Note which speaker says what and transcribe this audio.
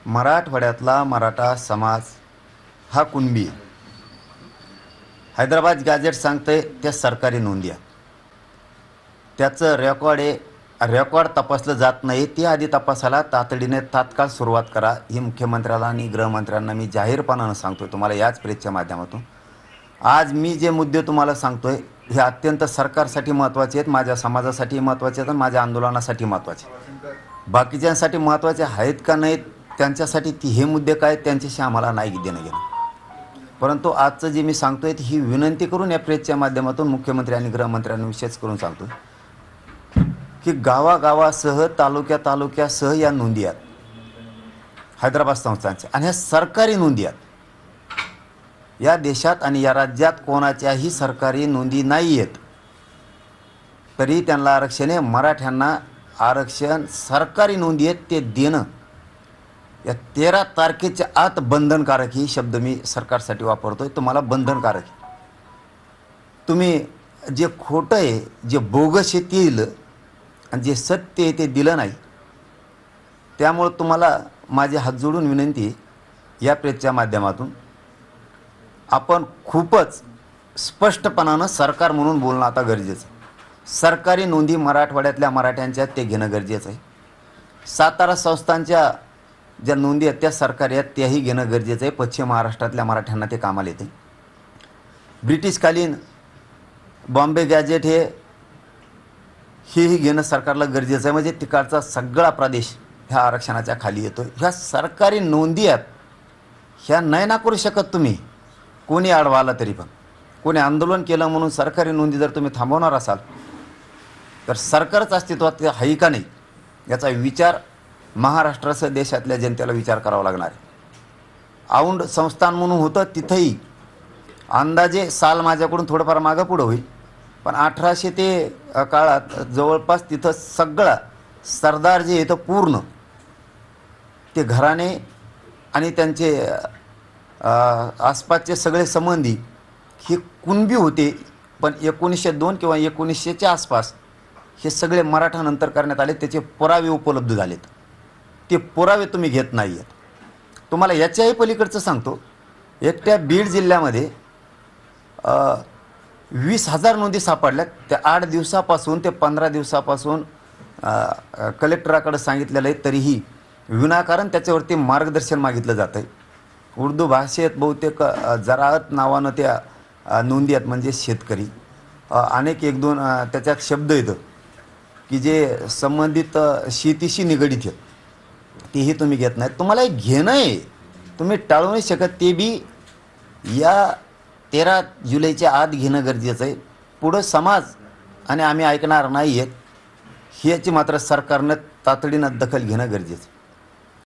Speaker 1: मराठवाड्यातला मराठा समाज हा कुणबी आहे. हैदराबाद गॅजेट सांगते त्या सरकारी नोंदी आहे. त्याचं रेकॉर्ड आहे. रेकॉर्ड तपासलं जात नाही. ते आधी तपासायला तातडीने तात्काळ सुरुवात करा. ही मुख्यमंत्र्याला आणि गृहमंत्र्यांना मी जाहीरपणानं सांगतोय तुम्हाला याच प्रेसच्या माध्यमातून. आज मी जे मुद्दे तुम्हाला सांगतोय हे अत्यंत सरकारसाठी महत्त्वाचे आहेत, माझ्या समाजासाठी महत्त्वाचे आहेत आणि माझ्या आंदोलनासाठी महत्त्वाचे आहेत. बाकीच्यांसाठी महत्त्वाचे आहेत का नाहीत त्यांच्यासाठी हे मुद्दे काय त्यांच्याशी आम्हाला नाही देणं घेणं. परंतु आजचं जे मी सांगतोय ही विनंती करून या प्रेसच्या माध्यमातून मुख्यमंत्री आणि गृहमंत्र्यांना विशेष करून सांगतो की गावागावासह तालुक्यासह या नोंदी आहेत हैदराबाद संस्थांच्या आणि ह्या सरकारी नोंदी आहेत. या देशात आणि या राज्यात कोणाच्याही सरकारी नोंदी नाही आहेत तरी त्यांना आरक्षण आहे. मराठ्यांना आरक्षण सरकारी नोंदी आहेत ते देणं या 13 तारखेच्या आत बंधनकारक ही शब्द मी सरकारसाठी वापरतोय. तुम्हाला बंधनकारक आहे. तुम्ही जे खोटं आहे जे बोगस आहे ते दिलं आणि जे सत्य आहे ते दिलं नाही. त्यामुळे तुम्हाला माझी हात जोडून विनंती या प्रेसच्या माध्यमातून आपण खूपच स्पष्टपणानं सरकार म्हणून बोलणं आता गरजेचं आहे. सरकारी नोंदी मराठवाड्यातल्या मराठ्यांच्या ते घेणं गरजेचं आहे. सातारा संस्थांच्या ज्या नोंदी आहेत त्या सरकारी आहेत त्याही घेणं गरजेचं आहे. पश्चिम महाराष्ट्रातल्या मराठ्यांना ते कामाला येते. ब्रिटिशकालीन बॉम्बे गॅजेट हेही घेणं सरकारला गरजेचं आहे. म्हणजे तिकडचा सगळा प्रदेश ह्या आरक्षणाच्या खाली येतो. ह्या सरकारी नोंदी आहेत ह्या नाही ना करू शकत तुम्ही. कोणी आडवा आला तरी पण कोणी आंदोलन केलं म्हणून सरकारी नोंदी जर तुम्ही थांबवणार असाल तर सरकारच अस्तित्वात आहे का नाही याचा विचार महाराष्ट्रासह देशातल्या जनतेला विचार करावा लागणार आहे. औंध संस्थान म्हणून होतं तिथंही अंदाजे साल माझ्याकडून थोडंफार मागं पुढं होईल पण 1800 ते काळात जवळपास तिथं सगळं सरदार जे येतं पूर्ण ते घराणे आणि त्यांचे आसपासचे सगळे संबंधी हे कुणबी होते. पण 1902 किंवा 1900च्या आसपास हे सगळे मराठा नंतर करण्यात आले. त्याचे पुरावे उपलब्ध झालेत. ते पुरावे तुम्ही घेत नाही आहेत. तुम्हाला याच्याही पलीकडचं सांगतो एकट्या बीड जिल्ह्यामध्ये 20,000 नोंदी सापडल्यात. त्या 8 दिवसापासून ते 15 दिवसापासून कलेक्टराकडे सांगितलेलं आहे तरीही विनाकारण त्याच्यावरती मार्गदर्शन मागितलं जातं आहे. उर्दू भाषेत बहुतेक जराअत नावानं त्या नोंदी आहेत म्हणजे शेतकरी. अनेक 1-2 त्याच्यात शब्द येतं की जे संबंधित शेतीशी निगडीत आहेत तेही तुम्ही घेत नाहीत. तुम्हाला हे घेणं आहे तुम्ही टाळू नाही शकत. ते बी या 13 जुलैच्या आत घेणं गरजेचं आहे. पुढं समाज आणि आम्ही ऐकणार नाही आहेत ह्याची मात्र सरकारनं तातडीनं दखल घेणं गरजेचं आहे.